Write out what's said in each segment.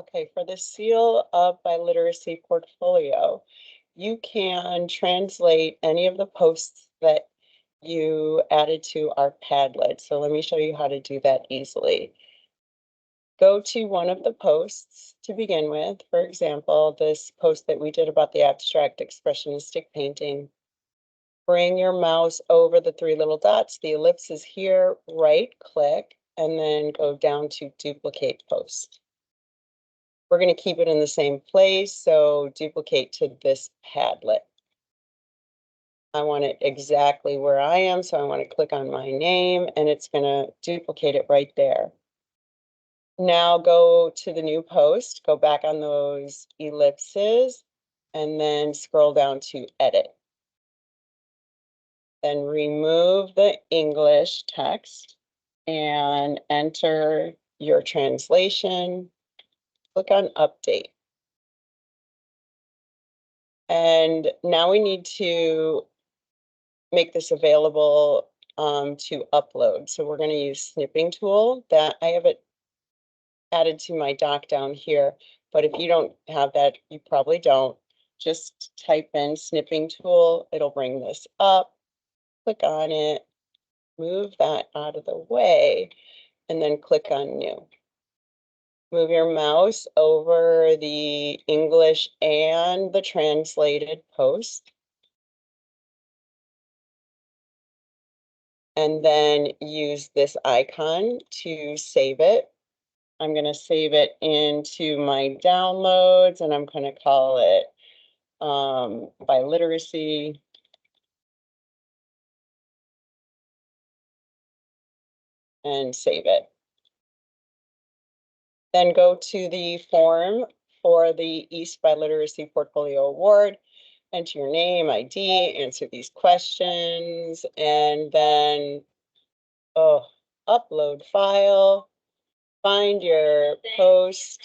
Okay, for the Seal of Biliteracy portfolio, you can translate any of the posts that you added to our Padlet. So let me show you how to do that easily. Go to one of the posts to begin with. For example, this post that we did about the abstract expressionistic painting. Bring your mouse over the three little dots. The ellipse is here, right click, and then go down to duplicate post. We're going to keep it in the same place, so duplicate to this Padlet. I want it exactly where I am, so I want to click on my name, and it's going to duplicate it right there. Now go to the new post, go back on those ellipses, and then scroll down to edit. Then remove the English text and enter your translation. Click on update. And now we need to make this available to upload. So we're going to use snipping tool. That I have it added to my doc down here, but if you don't have that, you probably don't. Just type in snipping tool. It'll bring this up. Click on it, move that out of the way, and then click on new. Move your mouse over the English and the translated post. And then use this icon to save it. I'm going to save it into my downloads, and I'm going to call it Biliteracy. And save it. Then go to the form for the East Biliteracy Portfolio Award. Enter your name, ID, answer these questions, and then upload file. Find your post,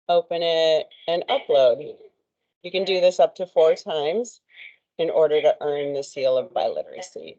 open it, and upload. You can do this up to 4 times in order to earn the Seal of Biliteracy.